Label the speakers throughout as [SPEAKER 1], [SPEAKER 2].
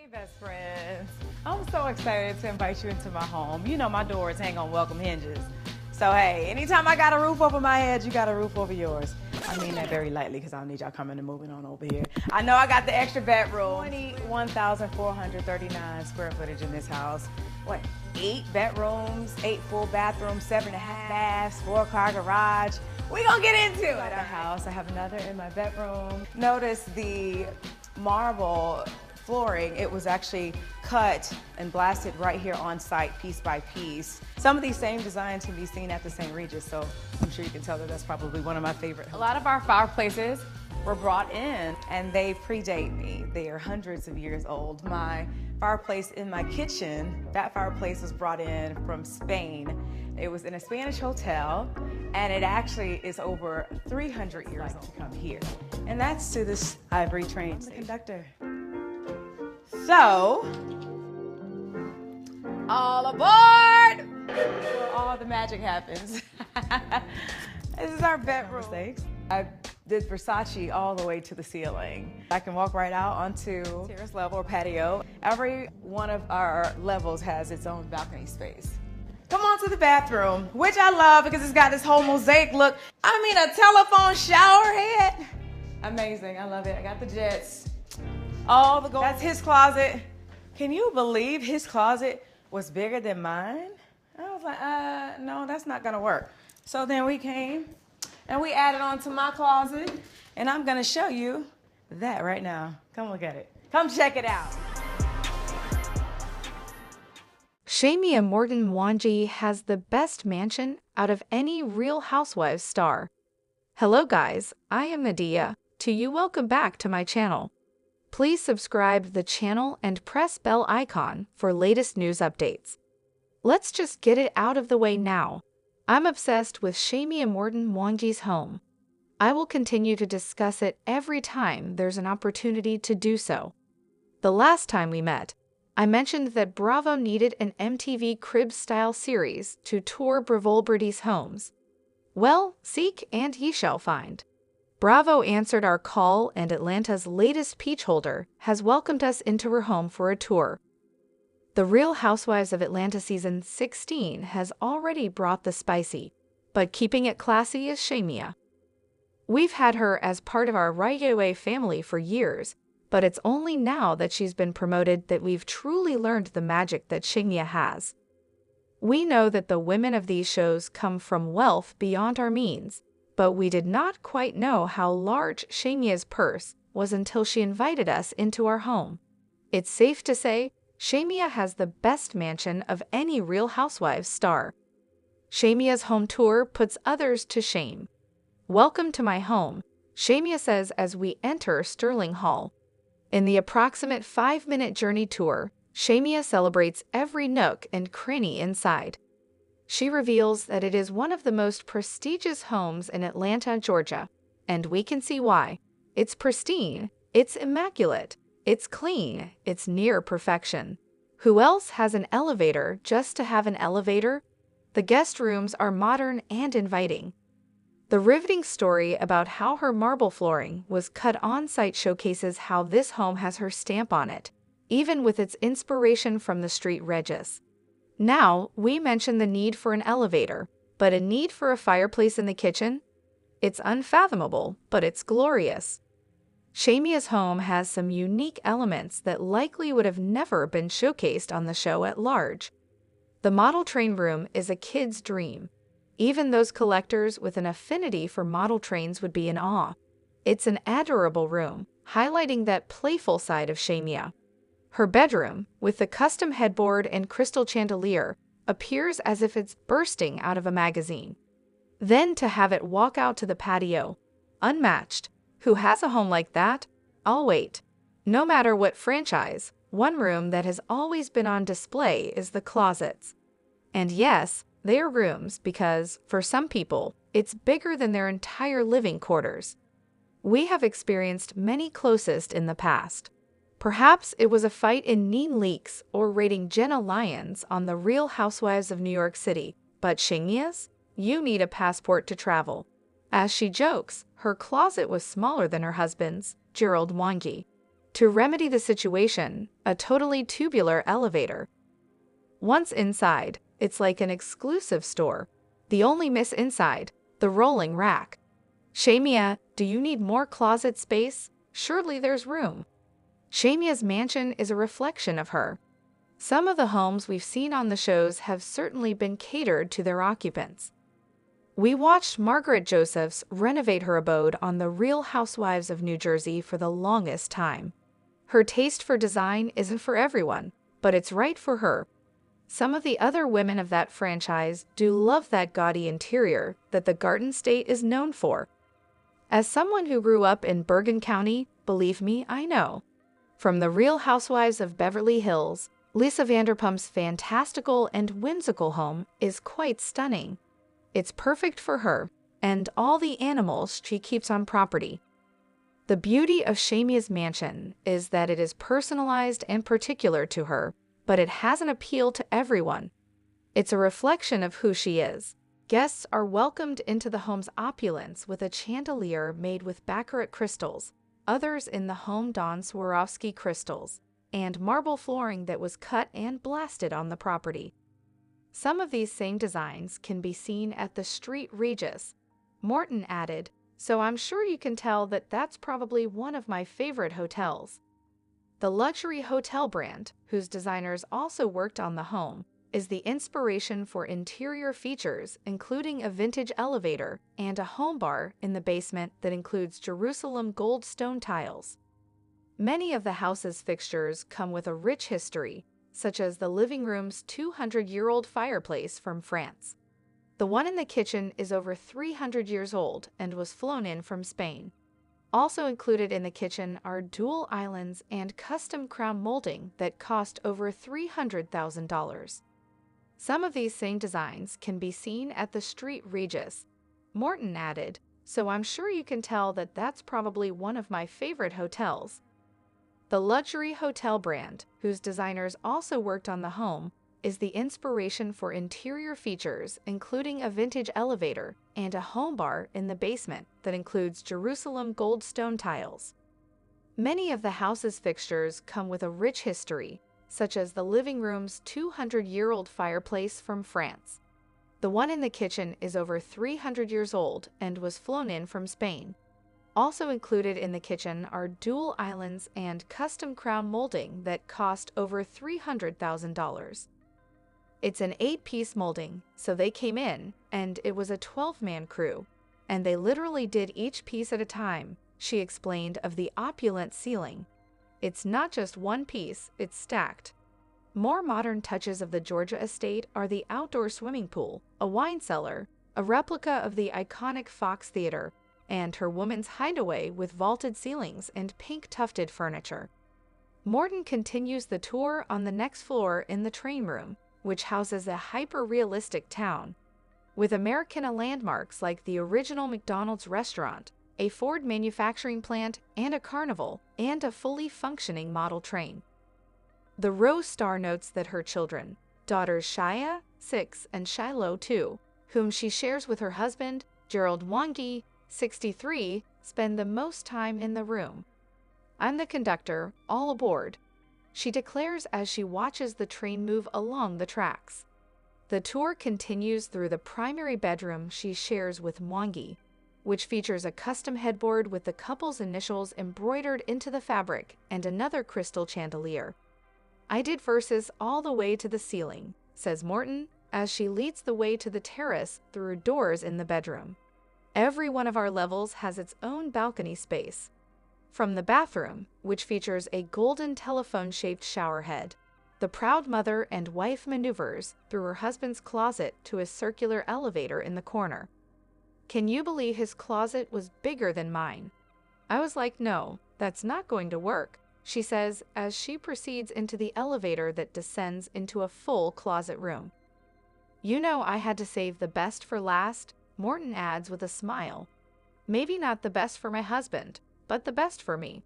[SPEAKER 1] Hey, best friends. I'm so excited to invite you into my home. You know my doors hang on welcome hinges. So, hey, anytime I got a roof over my head, you got a roof over yours. I mean that very lightly because I don't need y'all coming and moving on over here. I know I got the extra bedroom. 21,439 square footage in this house. What, 8 bedrooms, 8 full bathrooms, 7.5 baths, 4-car garage. We gonna get into it. At our house, I have another in my bedroom. Notice the marble flooring. It was actually cut and blasted right here on site, piece by piece. Some of these same designs can be seen at the St. Regis, so I'm sure you can tell that that's probably one of my favorite. A lot of our fireplaces were brought in and they predate me. They are hundreds of years old. My fireplace in my kitchen, that fireplace was brought in from Spain. It was in a Spanish hotel, and it actually is over 300 years old to come here. And that's to this ivory train conductor. So, all aboard! Where all the magic happens. This is our bedroom. I did Versace all the way to the ceiling. I can walk right out onto terrace level or patio. Every one of our levels has its own balcony space. Come on to the bathroom, which I love because it's got this whole mosaic look. I mean, a telephone shower head. Amazing, I love it. I got the jets. All the gold. That's his closet. Can you believe his closet was bigger than mine? I was like, no, that's not gonna work. So then we came and we added on to my closet, and I'm gonna show you that right now. Come look at it. Come check it out.
[SPEAKER 2] Shamea Morton Mwangi has the best mansion out of any Real Housewives star. Hello guys, I am Nadiya. Welcome back to my channel. Please subscribe the channel and press bell icon for latest news updates. Let's just get it out of the way now. I'm obsessed with Shamea Morton Mwangi's home. I will continue to discuss it every time there's an opportunity to do so. The last time we met, I mentioned that Bravo needed an MTV Cribs-style series to tour Bravolberty's homes. Well, seek and ye shall find. Bravo answered our call, and Atlanta's latest peach holder has welcomed us into her home for a tour. The Real Housewives of Atlanta Season 16 has already brought the spicy, but keeping it classy is Shamea. We've had her as part of our RHOA family for years, but it's only now that she's been promoted that we've truly learned the magic that Shamea has. We know that the women of these shows come from wealth beyond our means, but we did not quite know how large Shamea's purse was until she invited us into our home. It's safe to say, Shamea has the best mansion of any Real Housewives star. Shamea's home tour puts others to shame. Welcome to my home, Shamea says as we enter Sterling Hall. In the approximate 5-minute journey tour, Shamea celebrates every nook and cranny inside. She reveals that it is one of the most prestigious homes in Atlanta, Georgia, and we can see why. It's pristine, it's immaculate, it's clean, it's near perfection. Who else has an elevator just to have an elevator? The guest rooms are modern and inviting. The riveting story about how her marble flooring was cut on-site showcases how this home has her stamp on it, even with its inspiration from the street Regis. Now, we mention the need for an elevator, but a need for a fireplace in the kitchen? It's unfathomable, but it's glorious. Shamea's home has some unique elements that likely would have never been showcased on the show at large. The model train room is a kid's dream. Even those collectors with an affinity for model trains would be in awe. It's an adorable room, highlighting that playful side of Shamea. Her bedroom, with the custom headboard and crystal chandelier, appears as if it's bursting out of a magazine. Then to have it walk out to the patio, unmatched. Who has a home like that? I'll wait. No matter what franchise, one room that has always been on display is the closets. And yes, they are rooms because, for some people, it's bigger than their entire living quarters. We have experienced many closest in the past. Perhaps it was a fight in Neem Leaks or raiding Jenna Lyons on the Real Housewives of New York City, but Shamea's? You need a passport to travel. As she jokes, her closet was smaller than her husband's, Gerald Mwangi. To remedy the situation, a totally tubular elevator. Once inside, it's like an exclusive store. The only miss inside, the rolling rack. Shamea, do you need more closet space? Surely there's room. Shamea's mansion is a reflection of her. Some of the homes we've seen on the shows have certainly been catered to their occupants. We watched Margaret Josephs renovate her abode on the Real Housewives of New Jersey for the longest time. Her taste for design isn't for everyone, but it's right for her. Some of the other women of that franchise do love that gaudy interior that the Garden State is known for. As someone who grew up in Bergen County, believe me, I know. From the Real Housewives of Beverly Hills, Lisa Vanderpump's fantastical and whimsical home is quite stunning. It's perfect for her and all the animals she keeps on property. The beauty of Shamea's mansion is that it is personalized and particular to her, but it has an appeal to everyone. It's a reflection of who she is. Guests are welcomed into the home's opulence with a chandelier made with baccarat crystals, others in the home don Swarovski crystals, and marble flooring that was cut and blasted on the property. Some of these same designs can be seen at the street Regis. Morton added, "So I'm sure you can tell that that's probably one of my favorite hotels." The luxury hotel brand, whose designers also worked on the home, is the inspiration for interior features, including a vintage elevator and a home bar in the basement that includes Jerusalem gold stone tiles. Many of the house's fixtures come with a rich history, such as the living room's 200-year-old fireplace from France. The one in the kitchen is over 300 years old and was flown in from Spain. Also included in the kitchen are dual islands and custom crown molding that cost over $300,000. Some of these same designs can be seen at the street Regis. Morton added, "So I'm sure you can tell that that's probably one of my favorite hotels." The luxury hotel brand, whose designers also worked on the home, is the inspiration for interior features, including a vintage elevator and a home bar in the basement that includes Jerusalem gold stone tiles. Many of the house's fixtures come with a rich history, such as the living room's 200-year-old fireplace from France. The one in the kitchen is over 300 years old and was flown in from Spain. Also included in the kitchen are dual islands and custom crown molding that cost over $300,000. It's an 8-piece molding, so they came in, and it was a 12-man crew, and they literally did each piece at a time, she explained of the opulent ceiling. It's not just one piece, it's stacked. More modern touches of the Georgia estate are the outdoor swimming pool, a wine cellar, a replica of the iconic Fox Theater, and her woman's hideaway with vaulted ceilings and pink tufted furniture. Morton continues the tour on the next floor in the train room, which houses a hyper-realistic town, with Americana landmarks like the original McDonald's restaurant, a Ford manufacturing plant and a carnival, and a fully functioning model train. The RHOA star notes that her children, daughters Shia, 6, and Shiloh, 2, whom she shares with her husband, Gerald Mwangi, 63, spend the most time in the room. "I'm the conductor, all aboard," she declares as she watches the train move along the tracks. The tour continues through the primary bedroom she shares with Mwangi, which features a custom headboard with the couple's initials embroidered into the fabric and another crystal chandelier. "I did verses all the way to the ceiling," says Morton, as she leads the way to the terrace through doors in the bedroom. Every one of our levels has its own balcony space. From the bathroom, which features a golden telephone-shaped shower head, the proud mother and wife maneuvers through her husband's closet to a circular elevator in the corner. "Can you believe his closet was bigger than mine?" I was like, "No, that's not going to work," she says as she proceeds into the elevator that descends into a full closet room. "You know I had to save the best for last," Morton adds with a smile. "Maybe not the best for my husband, but the best for me."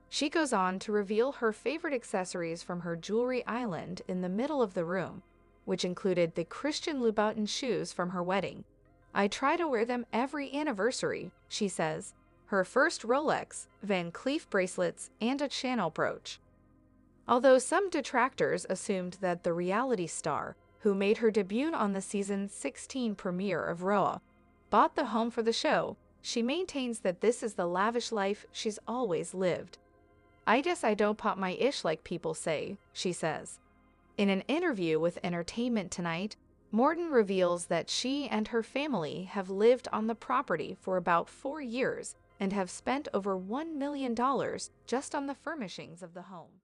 [SPEAKER 2] She goes on to reveal her favorite accessories from her jewelry island in the middle of the room, which included the Christian Louboutin shoes from her wedding. "I try to wear them every anniversary," she says. her first Rolex, Van Cleef bracelets, and a Chanel brooch. Although some detractors assumed that the reality star, who made her debut on the season 16 premiere of RHOA, bought the home for the show, she maintains that this is the lavish life she's always lived. "I guess I don't pop my ish like people say," she says. In an interview with Entertainment Tonight, Morton reveals that she and her family have lived on the property for about 4 years and have spent over $1 million just on the furnishings of the home.